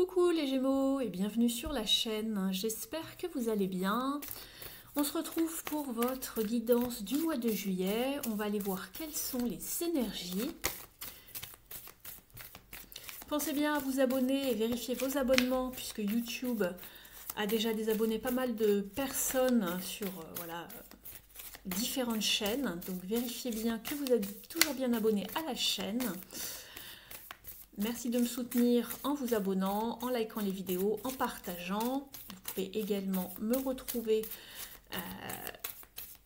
Coucou les Gémeaux et bienvenue sur la chaîne, j'espère que vous allez bien. On se retrouve pour votre guidance du mois de juillet, on va aller voir quelles sont les énergies. Pensez bien à vous abonner et vérifier vos abonnements puisque YouTube a déjà désabonné pas mal de personnes sur différentes chaînes. Donc vérifiez bien que vous êtes toujours bien abonné à la chaîne. Merci de me soutenir en vous abonnant, en likant les vidéos, en partageant. Vous pouvez également me retrouver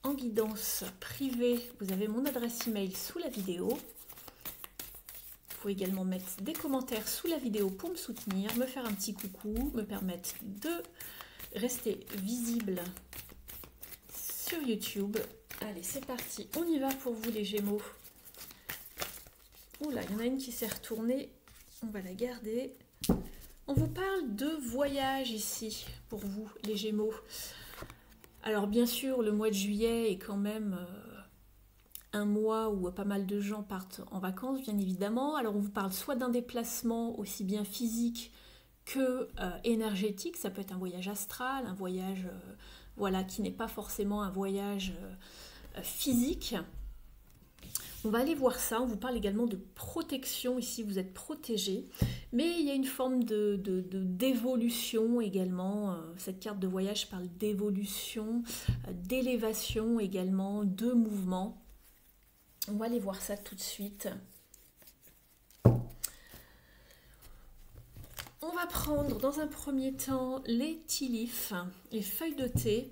en guidance privée. Vous avez mon adresse email sous la vidéo. Vous pouvez également mettre des commentaires sous la vidéo pour me soutenir, me faire un petit coucou, me permettre de rester visible sur YouTube. Allez, c'est parti, on y va pour vous les Gémeaux. Oula, il y en a une qui s'est retournée. On va la garder. On vous parle de voyage ici, pour vous, les Gémeaux. Alors, bien sûr, le mois de juillet est quand même un mois où pas mal de gens partent en vacances, bien évidemment. Alors, on vous parle soit d'un déplacement aussi bien physique que énergétique. Ça peut être un voyage astral, un voyage qui n'est pas forcément un voyage physique. On va aller voir ça, on vous parle également de protection, ici vous êtes protégé, mais il y a une forme d'évolution également, cette carte de voyage parle d'évolution, d'élévation également, de mouvement. On va aller voir ça tout de suite. On va prendre dans un premier temps les tea leaves, les feuilles de thé.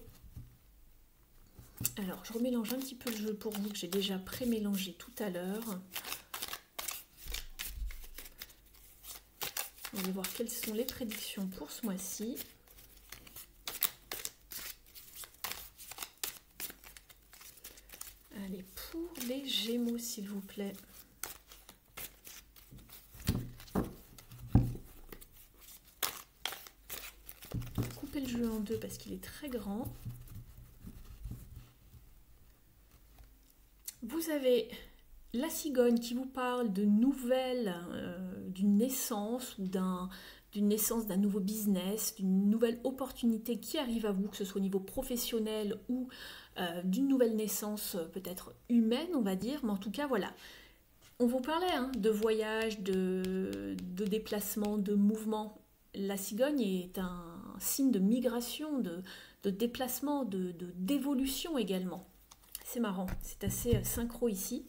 Alors, je remélange un petit peu le jeu pour vous que j'ai déjà pré-mélangé tout à l'heure. On va voir quelles sont les prédictions pour ce mois-ci. Allez, pour les Gémeaux, s'il vous plaît. Coupez le jeu en deux parce qu'il est très grand. Vous avez la cigogne qui vous parle de nouvelles, d'une naissance ou d'une naissance d'un nouveau business, d'une nouvelle opportunité qui arrive à vous, que ce soit au niveau professionnel ou d'une nouvelle naissance peut-être humaine, on va dire. Mais en tout cas, voilà. On vous parlait de voyage, de déplacement, de mouvement. La cigogne est un signe de migration, de déplacement, d'évolution également. C'est marrant, c'est assez synchro ici.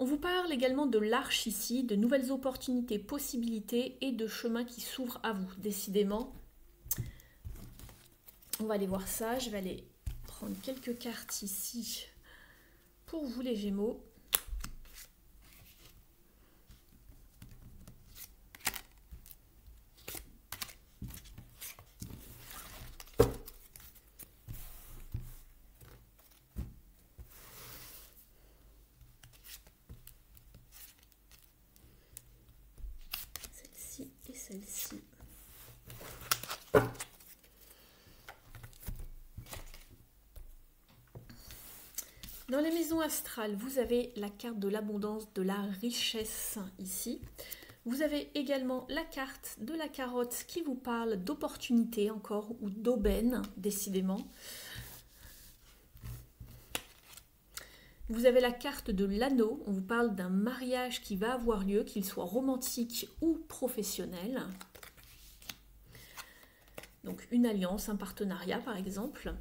On vous parle également de l'arche ici, de nouvelles opportunités, possibilités et de chemins qui s'ouvrent à vous, décidément. On va aller voir ça. Je vais aller prendre quelques cartes ici pour vous les Gémeaux. Celle-ci. Dans les maisons astrales, vous avez la carte de l'abondance, de la richesse ici. Vous avez également la carte de la carotte qui vous parle d'opportunité encore ou d'aubaine, décidément. Vous avez la carte de l'anneau, on vous parle d'un mariage qui va avoir lieu, qu'il soit romantique ou professionnel. Donc une alliance, un partenariat par exemple.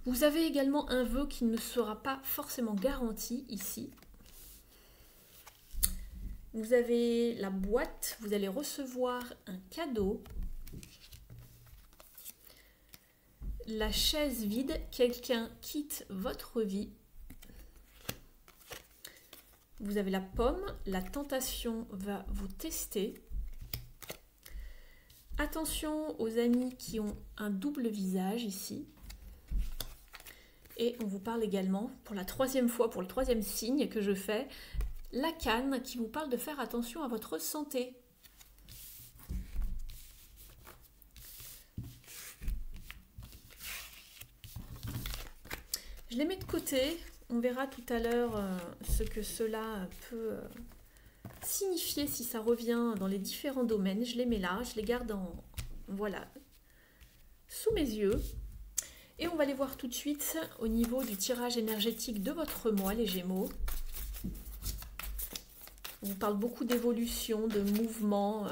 Vous avez également un vœu qui ne sera pas forcément garanti ici. Vous avez la boîte, vous allez recevoir un cadeau. La chaise vide, quelqu'un quitte votre vie. Vous avez la pomme, la tentation va vous tester. Attention aux amis qui ont un double visage ici. Et on vous parle également, pour la troisième fois, pour le troisième signe que je fais, la canne qui vous parle de faire attention à votre santé. Je les mets de côté. On verra tout à l'heure ce que cela peut signifier si ça revient dans les différents domaines. Je les mets là, je les garde voilà, sous mes yeux. Et on va les voir tout de suite au niveau du tirage énergétique de votre mois, les Gémeaux. On vous parle beaucoup d'évolution, de mouvement.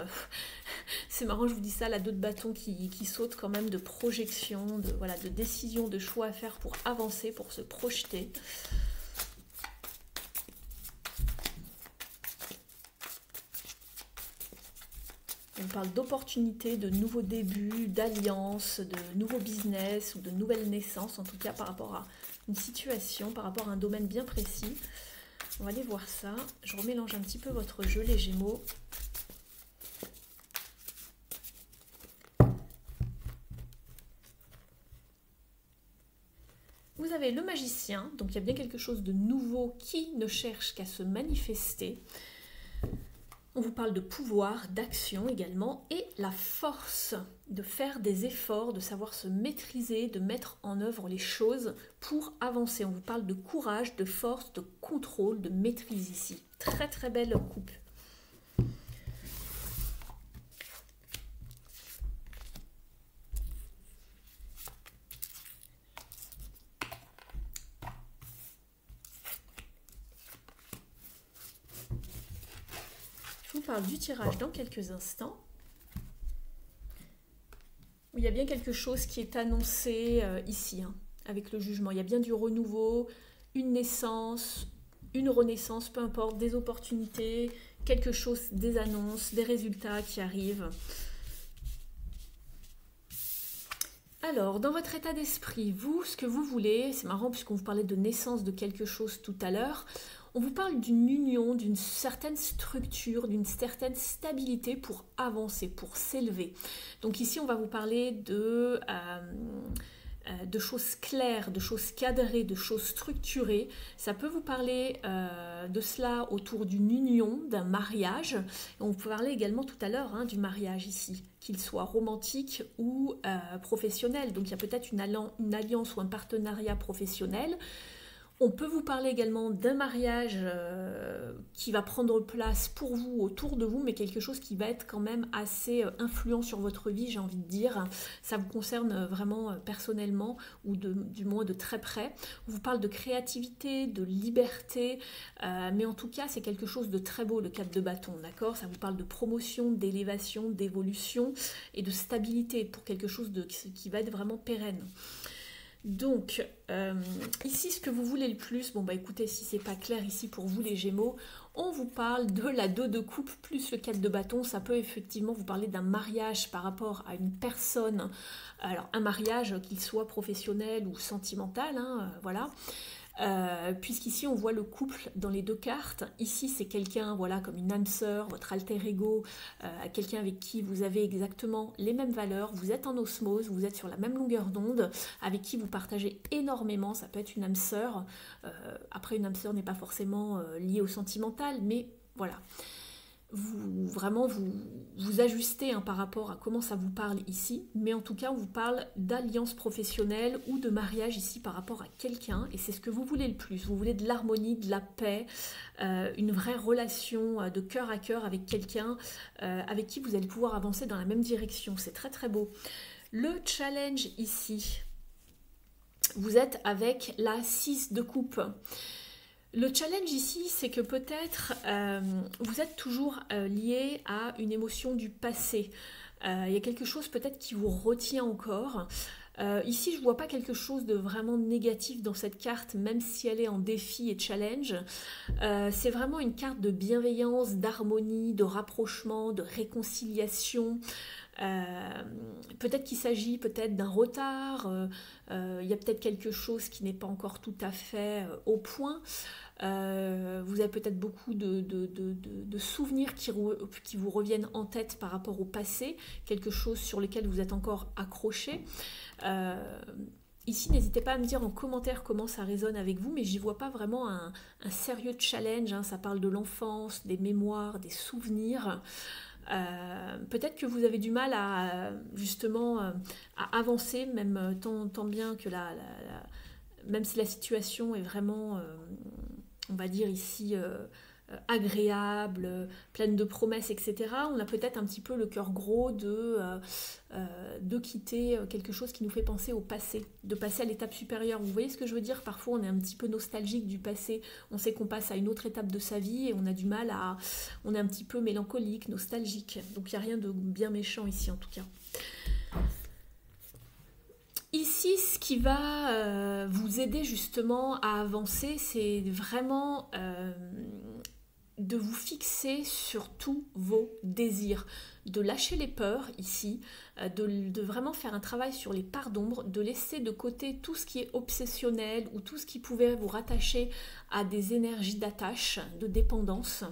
C'est marrant, je vous dis ça, la 2 de bâton qui saute quand même, de projection, voilà, de décision, de choix à faire pour avancer, pour se projeter. On parle d'opportunités, de nouveaux débuts, d'alliances, de nouveaux business ou de nouvelles naissances, en tout cas par rapport à une situation, par rapport à un domaine bien précis. On va aller voir ça. Je remélange un petit peu votre jeu, les Gémeaux. Vous avez le magicien, donc il y a bien quelque chose de nouveau qui ne cherche qu'à se manifester. On vous parle de pouvoir, d'action également, et la force de faire des efforts, de savoir se maîtriser, de mettre en œuvre les choses pour avancer. On vous parle de courage, de force, de contrôle, de maîtrise ici. Très très belle coupe. Je vous parle du tirage dans quelques instants. Il y a bien quelque chose qui est annoncé ici, hein, avec le jugement. Il y a bien du renouveau, une naissance, une renaissance, peu importe, des opportunités, quelque chose, des annonces, des résultats qui arrivent. Alors, dans votre état d'esprit, vous, ce que vous voulez, c'est marrant puisqu'on vous parlait de naissance de quelque chose tout à l'heure, on vous parle d'une union, d'une certaine structure, d'une certaine stabilité pour avancer, pour s'élever. Donc ici, on va vous parler de choses claires, de choses cadrées, de choses structurées. Ça peut vous parler de cela autour d'une union, d'un mariage. On peut parler également tout à l'heure du mariage ici, qu'il soit romantique ou professionnel. Donc il y a peut-être une alliance ou un partenariat professionnel. On peut vous parler également d'un mariage qui va prendre place pour vous, autour de vous, mais quelque chose qui va être quand même assez influent sur votre vie, j'ai envie de dire. Ça vous concerne vraiment personnellement ou du moins de très près. On vous parle de créativité, de liberté, mais en tout cas, c'est quelque chose de très beau, le 4 de bâton, d'accord? Ça vous parle de promotion, d'élévation, d'évolution et de stabilité pour quelque chose qui va être vraiment pérenne. Donc, ici, ce que vous voulez le plus, bon bah écoutez, si c'est pas clair ici pour vous les Gémeaux, on vous parle de la 2 de coupe plus le 4 de bâton. Ça peut effectivement vous parler d'un mariage par rapport à une personne, alors un mariage qu'il soit professionnel ou sentimental, hein, voilà. Puisqu'ici on voit le couple dans les 2 cartes. Ici c'est quelqu'un, voilà, comme une âme sœur, votre alter ego, quelqu'un avec qui vous avez exactement les mêmes valeurs, vous êtes en osmose, vous êtes sur la même longueur d'onde, avec qui vous partagez énormément. Ça peut être une âme sœur. Après, une âme sœur n'est pas forcément liée au sentimental, mais voilà. Vous ajustez par rapport à comment ça vous parle ici, mais en tout cas on vous parle d'alliance professionnelle ou de mariage ici par rapport à quelqu'un, et c'est ce que vous voulez le plus. Vous voulez de l'harmonie, de la paix, une vraie relation de cœur à cœur avec quelqu'un avec qui vous allez pouvoir avancer dans la même direction. C'est très très beau. Le challenge ici, vous êtes avec la 6 de coupe. Le challenge ici, c'est que peut-être vous êtes toujours lié à une émotion du passé. Il y a quelque chose peut-être qui vous retient encore. Ici, je ne vois pas quelque chose de vraiment négatif dans cette carte, même si elle est en défi et challenge. C'est vraiment une carte de bienveillance, d'harmonie, de rapprochement, de réconciliation. Peut-être qu'il s'agit peut-être d'un retard. Il y a peut-être quelque chose qui n'est pas encore tout à fait au point. Vous avez peut-être beaucoup de souvenirs qui vous reviennent en tête par rapport au passé, quelque chose sur lequel vous êtes encore accroché. Ici, n'hésitez pas à me dire en commentaire comment ça résonne avec vous, mais j'y vois pas vraiment un sérieux challenge. Ça parle de l'enfance, des mémoires, des souvenirs. Peut-être que vous avez du mal à justement à avancer, même tant bien que même si la situation est vraiment, on va dire ici, agréable, pleine de promesses, etc. On a peut-être un petit peu le cœur gros de quitter quelque chose qui nous fait penser au passé, de passer à l'étape supérieure. Vous voyez ce que je veux dire? Parfois on est un petit peu nostalgique du passé, on sait qu'on passe à une autre étape de sa vie et on a du mal à... On est un petit peu mélancolique, nostalgique. Donc il n'y a rien de bien méchant ici en tout cas. Ici, ce qui va vous aider justement à avancer, c'est vraiment de vous fixer sur tous vos désirs, de lâcher les peurs ici, de vraiment faire un travail sur les parts d'ombre, de laisser de côté tout ce qui est obsessionnel ou tout ce qui pouvait vous rattacher à des énergies d'attache, de dépendance.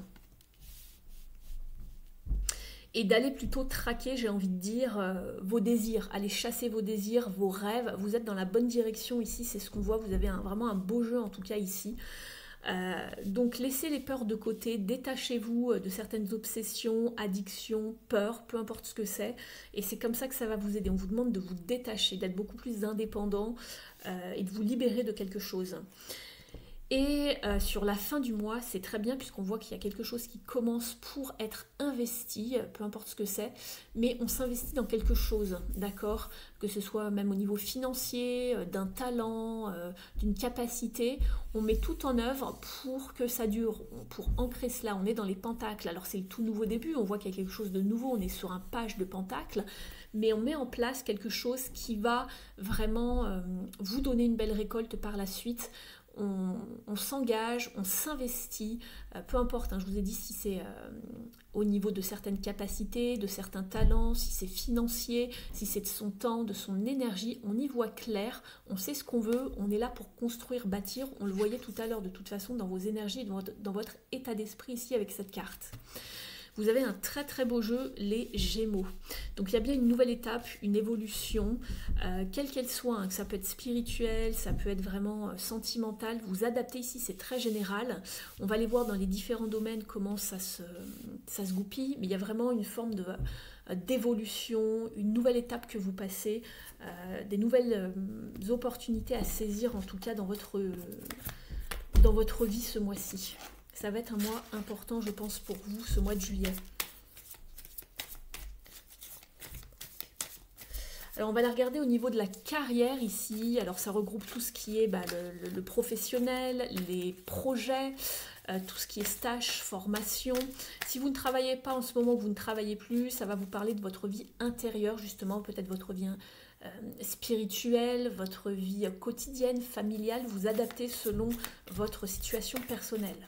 Et d'aller plutôt traquer, j'ai envie de dire, vos désirs, aller chasser vos désirs, vos rêves. Vous êtes dans la bonne direction ici, c'est ce qu'on voit, vous avez vraiment un beau jeu en tout cas ici. Donc laissez les peurs de côté, détachez-vous de certaines obsessions, addictions, peurs, peu importe ce que c'est, et c'est comme ça que ça va vous aider. On vous demande de vous détacher, d'être beaucoup plus indépendant et de vous libérer de quelque chose. Et sur la fin du mois, c'est très bien puisqu'on voit qu'il y a quelque chose qui commence pour être investi, peu importe ce que c'est, mais on s'investit dans quelque chose, d'accord? Que ce soit même au niveau financier, d'un talent, d'une capacité, on met tout en œuvre pour que ça dure, pour ancrer cela. On est dans les pentacles, alors c'est le tout nouveau début, on voit qu'il y a quelque chose de nouveau, on est sur un page de pentacles, mais on met en place quelque chose qui va vraiment vous donner une belle récolte par la suite. On s'engage, on s'investit, peu importe, hein, je vous ai dit si c'est au niveau de certaines capacités, de certains talents, si c'est financier, si c'est de son temps, de son énergie, on y voit clair, on sait ce qu'on veut, on est là pour construire, bâtir, on le voyait tout à l'heure de toute façon dans vos énergies, dans votre état d'esprit ici avec cette carte. Vous avez un très très beau jeu, les Gémeaux. Donc il y a bien une nouvelle étape, une évolution, quelle qu'elle soit, hein, que ça peut être spirituel, ça peut être vraiment sentimental. Vous adaptez ici, c'est très général. On va aller voir dans les différents domaines comment ça se goupille, mais il y a vraiment une forme d'évolution, une nouvelle étape que vous passez, des nouvelles opportunités à saisir en tout cas dans votre vie ce mois-ci. Ça va être un mois important, je pense, pour vous, ce mois de juillet. Alors, on va la regarder au niveau de la carrière ici. Alors, ça regroupe tout ce qui est le professionnel, les projets, tout ce qui est stage, formation. Si vous ne travaillez pas en ce moment, vous ne travaillez plus, ça va vous parler de votre vie intérieure, justement, peut-être votre vie spirituelle, votre vie quotidienne, familiale. Vous adaptez selon votre situation personnelle.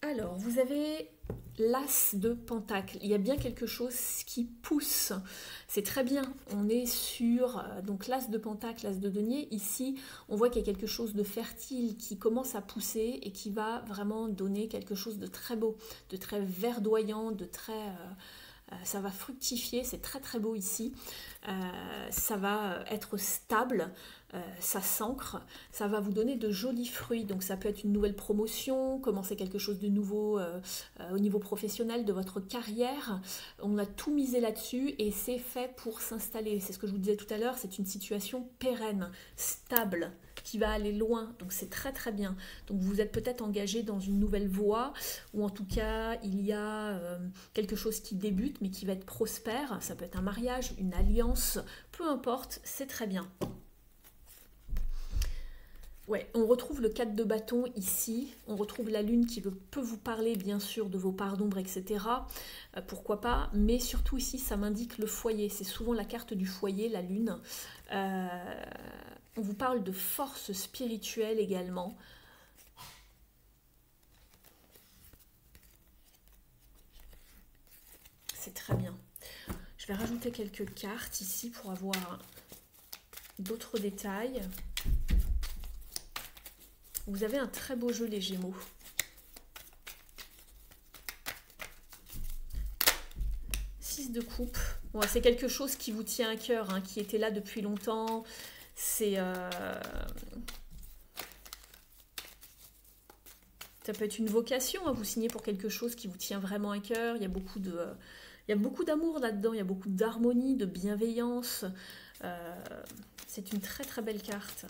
Alors, vous avez l'as de pentacle. Il y a bien quelque chose qui pousse. C'est très bien. On est sur donc l'as de pentacle, l'as de denier. Ici, on voit qu'il y a quelque chose de fertile qui commence à pousser et qui va vraiment donner quelque chose de très beau, de très verdoyant, de très... ça va fructifier, c'est très très beau ici. Ça va être stable, ça s'ancre, ça va vous donner de jolis fruits. Donc ça peut être une nouvelle promotion, commencer quelque chose de nouveau au niveau professionnel de votre carrière. On a tout misé là-dessus et c'est fait pour s'installer. C'est ce que je vous disais tout à l'heure, c'est une situation pérenne, stable, qui va aller loin, donc c'est très très bien. Donc vous êtes peut-être engagé dans une nouvelle voie, ou en tout cas il y a quelque chose qui débute mais qui va être prospère, ça peut être un mariage, une alliance, peu importe, c'est très bien. Ouais, on retrouve le 4 de bâton ici, on retrouve la lune qui peut vous parler bien sûr de vos parts d'ombre, etc. Pourquoi pas, mais surtout ici ça m'indique le foyer, c'est souvent la carte du foyer, la lune. On vous parle de force spirituelle également. C'est très bien. Je vais rajouter quelques cartes ici pour avoir d'autres détails. Vous avez un très beau jeu, les Gémeaux. Six de coupe. Bon, c'est quelque chose qui vous tient à cœur, hein, qui était là depuis longtemps. C'est Ça peut être une vocation, hein, vous signez pour quelque chose qui vous tient vraiment à cœur. Il y a beaucoup d'amour là-dedans, il y a beaucoup d'harmonie, de bienveillance. C'est une très très belle carte.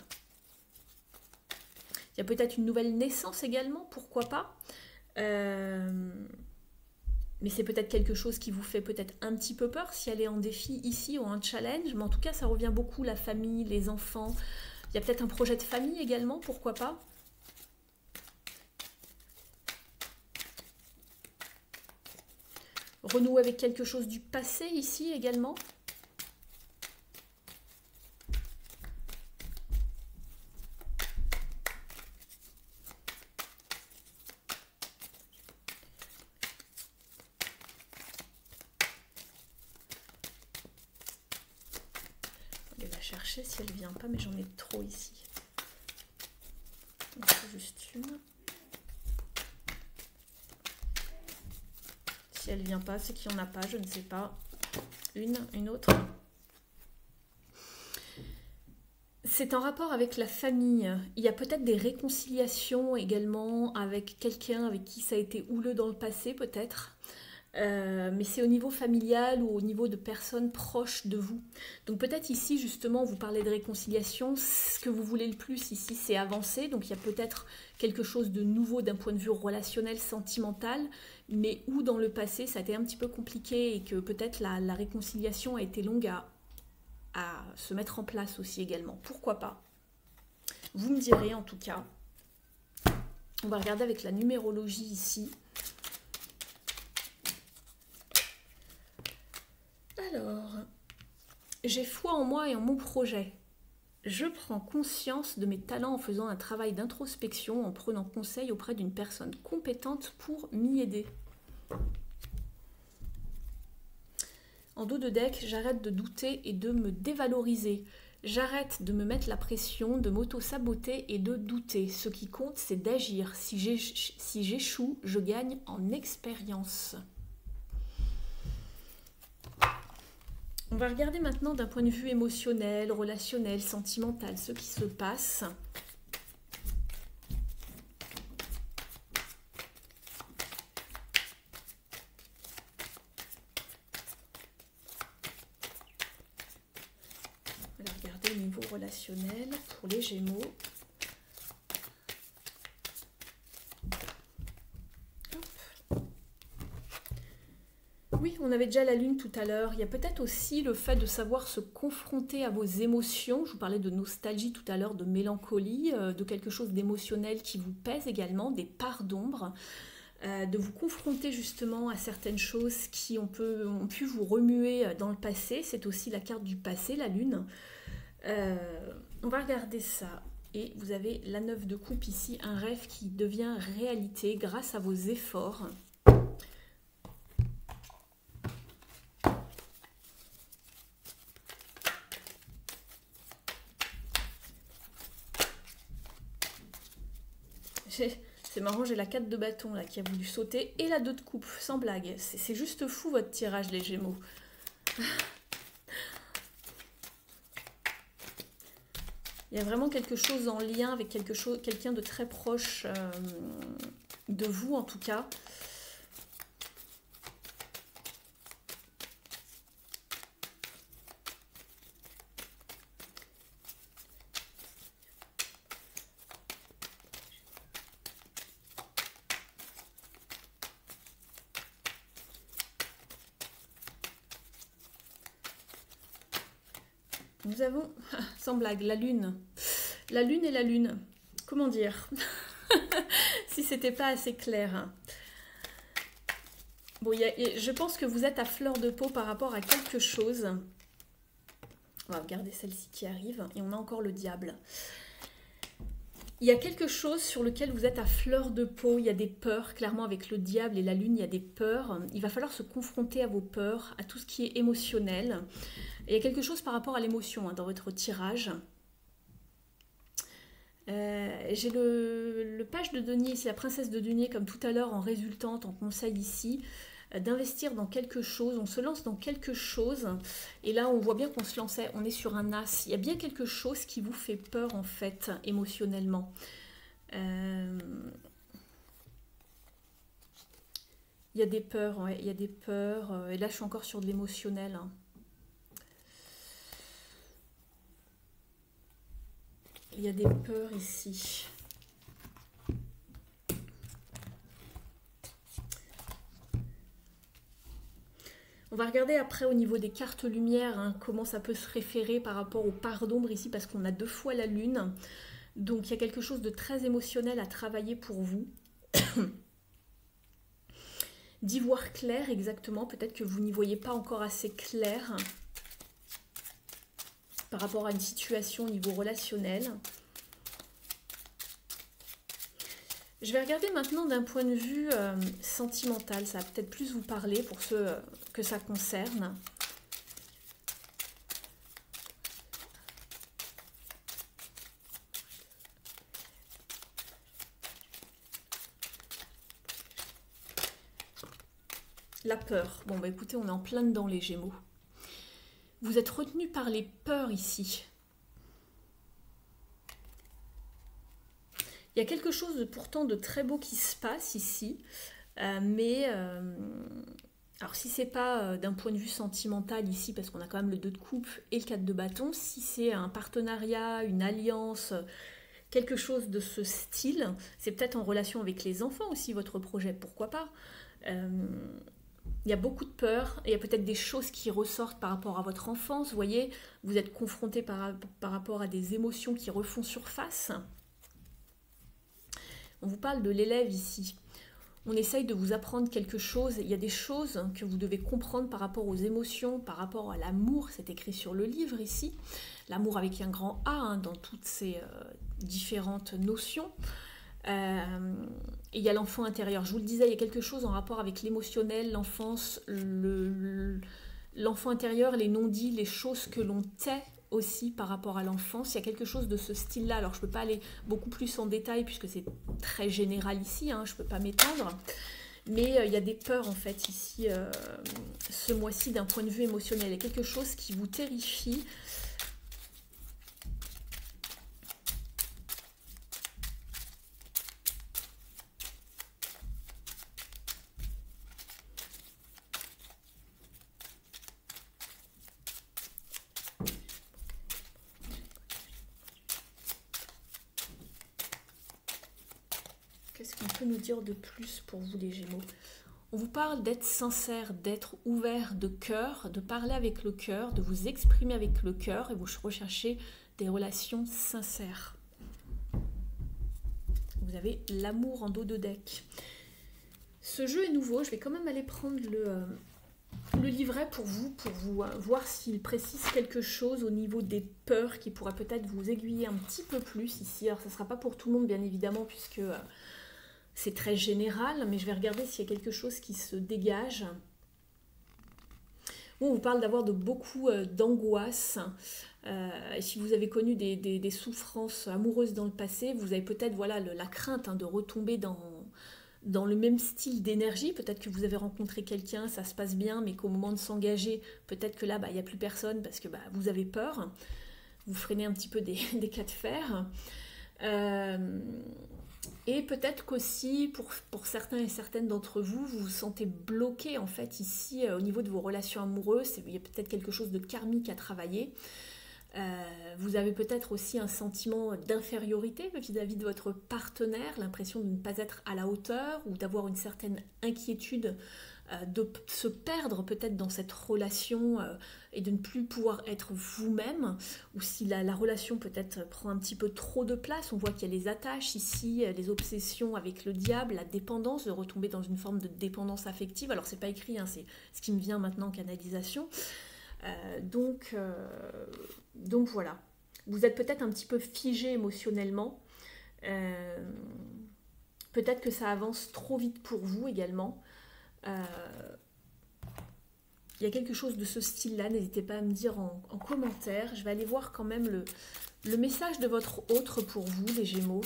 Il y a peut-être une nouvelle naissance également, pourquoi pas. Mais c'est peut-être quelque chose qui vous fait peut-être un petit peu peur si elle est en défi ici ou en challenge. Mais en tout cas, ça revient beaucoup, la famille, les enfants. Il y a peut-être un projet de famille également, pourquoi pas. Renouer avec quelque chose du passé ici également. Je vais la chercher si elle vient pas, mais j'en ai trop ici. Donc, juste une. Si elle vient pas, c'est qu'il n'y en a pas, je ne sais pas. Une autre. C'est en rapport avec la famille. Il y a peut-être des réconciliations également avec quelqu'un avec qui ça a été houleux dans le passé, peut-être. Mais c'est au niveau familial ou au niveau de personnes proches de vous. Donc peut-être ici, justement, vous parlez de réconciliation. Ce que vous voulez le plus ici, c'est avancer. Donc il y a peut-être quelque chose de nouveau d'un point de vue relationnel, sentimental, mais où dans le passé, ça a été un petit peu compliqué et que peut-être la réconciliation a été longue à se mettre en place aussi également. Pourquoi pas? Vous me direz en tout cas. On va regarder avec la numérologie ici. Alors, j'ai foi en moi et en mon projet. Je prends conscience de mes talents en faisant un travail d'introspection, en prenant conseil auprès d'une personne compétente pour m'y aider. En dos de deck, j'arrête de douter et de me dévaloriser. J'arrête de me mettre la pression, de m'auto-saboter et de douter. Ce qui compte, c'est d'agir. Si j'échoue, je gagne en expérience. On va regarder maintenant d'un point de vue émotionnel, relationnel, sentimental, ce qui se passe. On va regarder au niveau relationnel pour les Gémeaux. Oui, on avait déjà la lune tout à l'heure. Il y a peut-être aussi le fait de savoir se confronter à vos émotions. Je vous parlais de nostalgie tout à l'heure, de mélancolie, de quelque chose d'émotionnel qui vous pèse également, des parts d'ombre. De vous confronter justement à certaines choses qui ont pu vous remuer dans le passé. C'est aussi la carte du passé, la lune. On va regarder ça. Et vous avez la 9 de coupe ici, un rêve qui devient réalité grâce à vos efforts. C'est marrant, j'ai la 4 de bâton là qui a voulu sauter et la 2 de coupe, sans blague. C'est juste fou votre tirage les Gémeaux. Il y a vraiment quelque chose en lien avec quelqu'un de très proche de vous en tout cas. Nous avons, sans blague, la lune. La lune et la lune. Comment dire? Si c'était pas assez clair. Bon, je pense que vous êtes à fleur de peau par rapport à quelque chose. On va regarder celle-ci qui arrive. Et on a encore le diable. Il y a quelque chose sur lequel vous êtes à fleur de peau. Il y a des peurs. Clairement, avec le diable et la lune, il y a des peurs. Il va falloir se confronter à vos peurs, à tout ce qui est émotionnel. Et il y a quelque chose par rapport à l'émotion dans votre tirage. J'ai le page de denier ici, la princesse de denier, comme tout à l'heure, en résultante, en conseil ici, d'investir dans quelque chose. On se lance dans quelque chose. Et là, on voit bien qu'on se lançait, on est sur un as. Il y a bien quelque chose qui vous fait peur, en fait, émotionnellement. Il y a des peurs, ouais, il y a des peurs. Et là, je suis encore sur de l'émotionnel, hein. Il y a des peurs ici. On va regarder après au niveau des cartes lumière, hein, comment ça peut se référer par rapport aux parts d'ombre ici, parce qu'on a 2 fois la lune. Donc il y a quelque chose de très émotionnel à travailler pour vous. D'y voir clair exactement, peut-être que vous n'y voyez pas encore assez clair par rapport à une situation au niveau relationnel. Je vais regarder maintenant d'un point de vue sentimental, ça va peut-être plus vous parler pour ceux que ça concerne. La peur. Bon, bah écoutez, on est en plein dedans les Gémeaux. Vous êtes retenu par les peurs ici. Il y a quelque chose de, pourtant de très beau qui se passe ici, alors si c'est pas d'un point de vue sentimental ici, parce qu'on a quand même le 2 de coupe et le 4 de bâton, si c'est un partenariat, une alliance, quelque chose de ce style, c'est peut-être en relation avec les enfants aussi votre projet, pourquoi pas. Il y a beaucoup de peur, il y a peut-être des choses qui ressortent par rapport à votre enfance, vous voyez, vous êtes confronté par rapport à des émotions qui refont surface. On vous parle de l'élève ici. On essaye de vous apprendre quelque chose. Il y a des choses que vous devez comprendre par rapport aux émotions, par rapport à l'amour. C'est écrit sur le livre ici. L'amour avec un grand A, hein, dans toutes ces différentes notions. Et il y a l'enfant intérieur. Je vous le disais, il y a quelque chose en rapport avec l'émotionnel, l'enfance, l'enfant intérieur, les non-dits, les choses que l'on tait aussi par rapport à l'enfance. Il y a quelque chose de ce style-là. Alors, je ne peux pas aller beaucoup plus en détail puisque c'est très général ici, hein, je ne peux pas m'étendre. Mais il y a des peurs, en fait, ici, ce mois-ci, d'un point de vue émotionnel. Il y a quelque chose qui vous terrifie. Qu'est-ce qu'on peut nous dire de plus pour vous les Gémeaux? On vous parle d'être sincère, d'être ouvert de cœur, de parler avec le cœur, de vous exprimer avec le cœur et vous recherchez des relations sincères. Vous avez l'amour en dos de deck. Ce jeu est nouveau, je vais quand même aller prendre le livret pour vous voir s'il précise quelque chose au niveau des peurs qui pourrait peut-être vous aiguiller un petit peu plus ici. Alors ça ne sera pas pour tout le monde bien évidemment puisque c'est très général, mais je vais regarder s'il y a quelque chose qui se dégage. On vous parle d'avoir beaucoup d'angoisse. Et si vous avez connu des souffrances amoureuses dans le passé, vous avez peut-être voilà, la crainte de retomber dans le même style d'énergie. Peut-être que vous avez rencontré quelqu'un, ça se passe bien, mais qu'au moment de s'engager, peut-être que là, il n'y a plus personne parce que vous avez peur. Vous freinez un petit peu des cas de fer. Et peut-être qu'aussi, pour certains et certaines d'entre vous, vous vous sentez bloqué en fait ici au niveau de vos relations amoureuses. Il y a peut-être quelque chose de karmique à travailler. Vous avez peut-être aussi un sentiment d'infériorité vis-à-vis de votre partenaire, l'impression de ne pas être à la hauteur ou d'avoir une certaine inquiétude de se perdre peut-être dans cette relation et de ne plus pouvoir être vous-même, ou si la relation peut-être prend un petit peu trop de place. On voit qu'il y a les attaches ici, les obsessions avec le diable, la dépendance, de retomber dans une forme de dépendance affective. Alors c'est pas écrit, hein, c'est ce qui me vient maintenant en canalisation. Donc voilà, vous êtes peut-être un petit peu figé émotionnellement, peut-être que ça avance trop vite pour vous également. Il y a quelque chose de ce style-là, n'hésitez pas à me dire en commentaire. Je vais aller voir quand même le message de votre autre pour vous, les Gémeaux.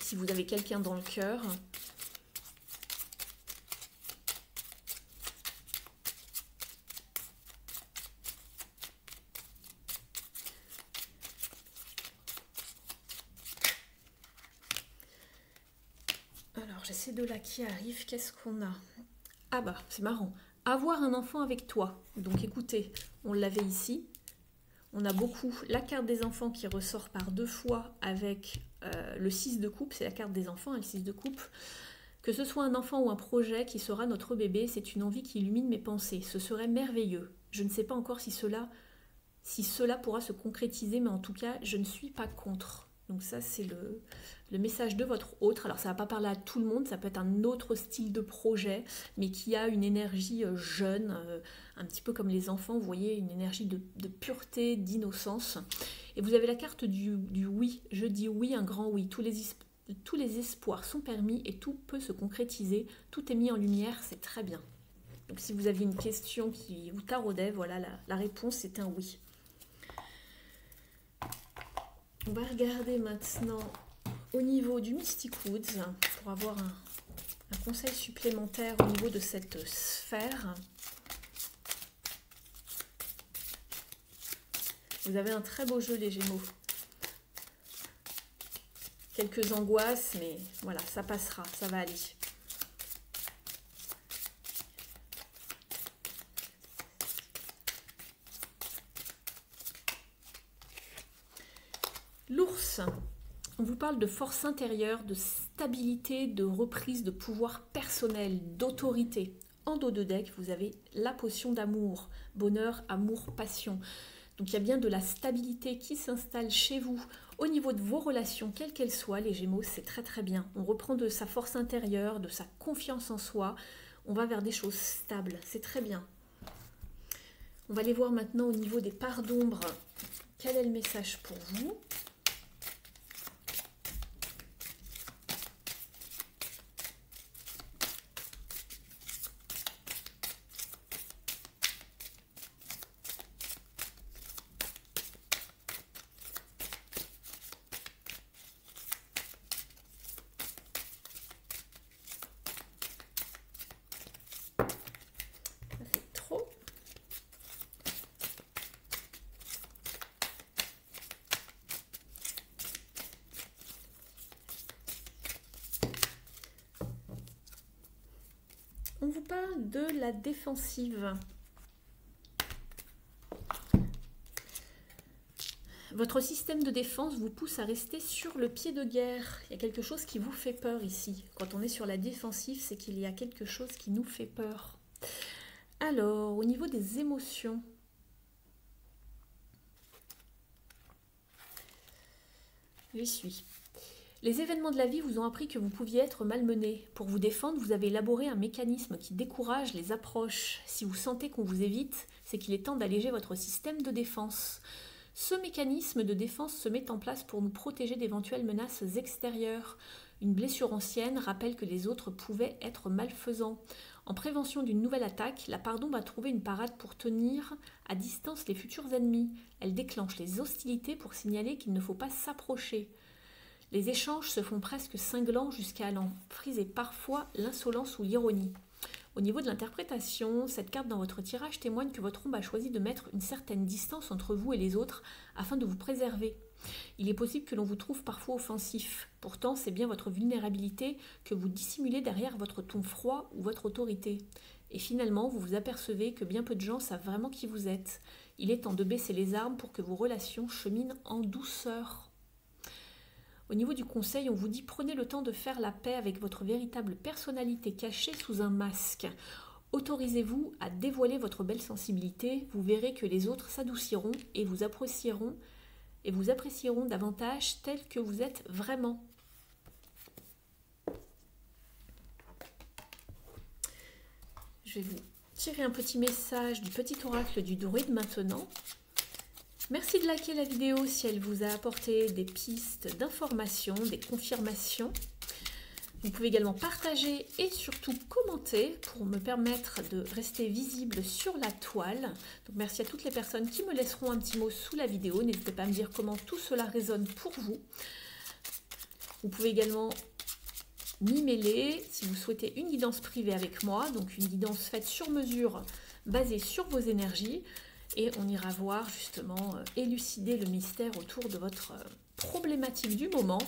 Si vous avez quelqu'un dans le cœur. ces deux-là qui arrivent, qu'est-ce qu'on a? Ah bah, c'est marrant. Avoir un enfant avec toi. Donc écoutez, on l'avait ici. On a beaucoup la carte des enfants qui ressort par 2 fois avec le 6 de coupe. C'est la carte des enfants, le 6 de coupe. Que ce soit un enfant ou un projet qui sera notre bébé, c'est une envie qui illumine mes pensées. Ce serait merveilleux. Je ne sais pas encore si cela pourra se concrétiser, mais en tout cas, je ne suis pas contre. Donc ça, c'est le message de votre autre. Alors ça ne va pas parler à tout le monde, ça peut être un autre style de projet, mais qui a une énergie jeune, un petit peu comme les enfants, vous voyez, une énergie de pureté, d'innocence. Et vous avez la carte du oui. Je dis oui, un grand oui. Tous les espoirs sont permis et tout peut se concrétiser. Tout est mis en lumière, c'est très bien. Donc si vous aviez une question qui vous taraudait, voilà, la réponse c'est un oui. On va regarder maintenant au niveau du Mystic Woods pour avoir un conseil supplémentaire au niveau de cette sphère. Vous avez un très beau jeu les Gémeaux. Quelques angoisses, mais voilà, ça passera, ça va aller. L'ours, on vous parle de force intérieure, de stabilité, de reprise de pouvoir personnel, d'autorité. En dos de deck, vous avez la potion d'amour, bonheur, amour, passion. Donc il y a bien de la stabilité qui s'installe chez vous au niveau de vos relations, quelles qu'elles soient, les Gémeaux, c'est très très bien. On reprend de sa force intérieure, de sa confiance en soi, on va vers des choses stables, c'est très bien. On va aller voir maintenant au niveau des parts d'ombre, quel est le message pour vous ? On vous parle de la défensive. Votre système de défense vous pousse à rester sur le pied de guerre. Il y a quelque chose qui vous fait peur ici. Quand on est sur la défensive, c'est qu'il y a quelque chose qui nous fait peur. Alors, au niveau des émotions, j'y suis. Les événements de la vie vous ont appris que vous pouviez être malmené. Pour vous défendre, vous avez élaboré un mécanisme qui décourage les approches. Si vous sentez qu'on vous évite, c'est qu'il est temps d'alléger votre système de défense. Ce mécanisme de défense se met en place pour nous protéger d'éventuelles menaces extérieures. Une blessure ancienne rappelle que les autres pouvaient être malfaisants. En prévention d'une nouvelle attaque, la part d'ombre a trouvé une parade pour tenir à distance les futurs ennemis. Elle déclenche les hostilités pour signaler qu'il ne faut pas s'approcher. Les échanges se font presque cinglants jusqu'à en friser parfois l'insolence ou l'ironie. Au niveau de l'interprétation, cette carte dans votre tirage témoigne que votre ombre a choisi de mettre une certaine distance entre vous et les autres afin de vous préserver. Il est possible que l'on vous trouve parfois offensif. Pourtant, c'est bien votre vulnérabilité que vous dissimulez derrière votre ton froid ou votre autorité. Et finalement, vous vous apercevez que bien peu de gens savent vraiment qui vous êtes. Il est temps de baisser les armes pour que vos relations cheminent en douceur. Au niveau du conseil, on vous dit prenez le temps de faire la paix avec votre véritable personnalité cachée sous un masque. Autorisez-vous à dévoiler votre belle sensibilité, vous verrez que les autres s'adouciront et vous apprécieront davantage tel que vous êtes vraiment. Je vais vous tirer un petit message du petit oracle du druide maintenant. Merci de liker la vidéo si elle vous a apporté des pistes d'information, des confirmations. Vous pouvez également partager et surtout commenter pour me permettre de rester visible sur la toile. Donc merci à toutes les personnes qui me laisseront un petit mot sous la vidéo. N'hésitez pas à me dire comment tout cela résonne pour vous. Vous pouvez également m'emailer si vous souhaitez une guidance privée avec moi. Donc une guidance faite sur mesure basée sur vos énergies. Et on ira voir justement élucider le mystère autour de votre problématique du moment.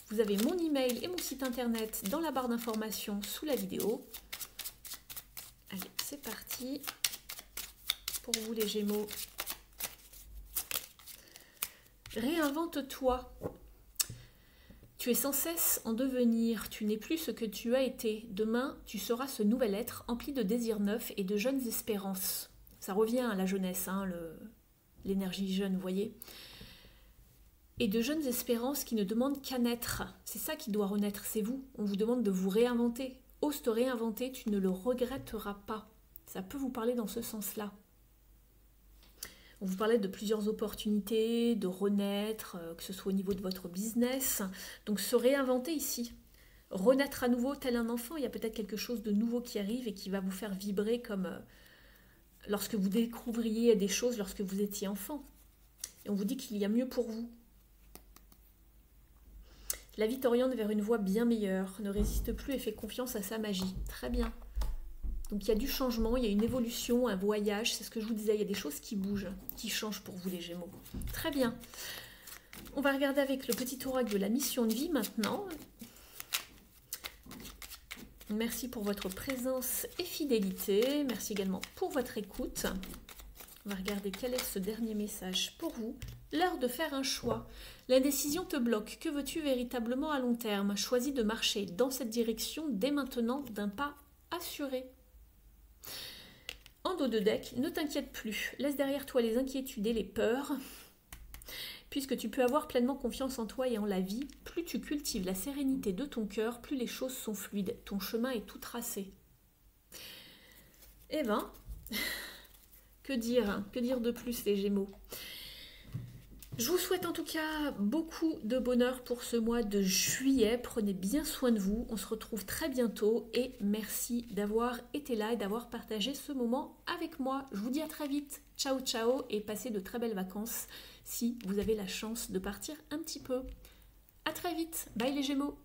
Vous avez mon email et mon site internet dans la barre d'informations sous la vidéo. Allez, c'est parti. Pour vous les Gémeaux. Réinvente-toi. Tu es sans cesse en devenir, tu n'es plus ce que tu as été. Demain, tu seras ce nouvel être empli de désirs neufs et de jeunes espérances. Ça revient à la jeunesse, hein, l'énergie jeune, vous voyez. Et de jeunes espérances qui ne demandent qu'à naître. C'est ça qui doit renaître, c'est vous. On vous demande de vous réinventer. Ose te réinventer, tu ne le regretteras pas. Ça peut vous parler dans ce sens-là. On vous parlait de plusieurs opportunités, de renaître, que ce soit au niveau de votre business. Donc se réinventer ici. Renaître à nouveau tel un enfant, il y a peut-être quelque chose de nouveau qui arrive et qui va vous faire vibrer comme lorsque vous découvriez des choses lorsque vous étiez enfant. Et on vous dit qu'il y a mieux pour vous. La vie t'oriente vers une voie bien meilleure. Ne résiste plus et fais confiance à sa magie. Très bien. Donc il y a du changement, il y a une évolution, un voyage, c'est ce que je vous disais, il y a des choses qui bougent, qui changent pour vous les Gémeaux. Très bien. On va regarder avec le petit oracle de la mission de vie maintenant. Merci pour votre présence et fidélité. Merci également pour votre écoute. On va regarder quel est ce dernier message pour vous. L'heure de faire un choix. L'indécision te bloque. Que veux-tu véritablement à long terme? Choisis de marcher dans cette direction dès maintenant d'un pas assuré. En dos de deck, ne t'inquiète plus, laisse derrière toi les inquiétudes et les peurs, puisque tu peux avoir pleinement confiance en toi et en la vie. Plus tu cultives la sérénité de ton cœur, plus les choses sont fluides, ton chemin est tout tracé. Eh ben, que dire de plus les Gémeaux? Je vous souhaite en tout cas beaucoup de bonheur pour ce mois de juillet. Prenez bien soin de vous. On se retrouve très bientôt et merci d'avoir été là et d'avoir partagé ce moment avec moi. Je vous dis à très vite. Ciao, ciao et passez de très belles vacances si vous avez la chance de partir un petit peu. À très vite. Bye les Gémeaux.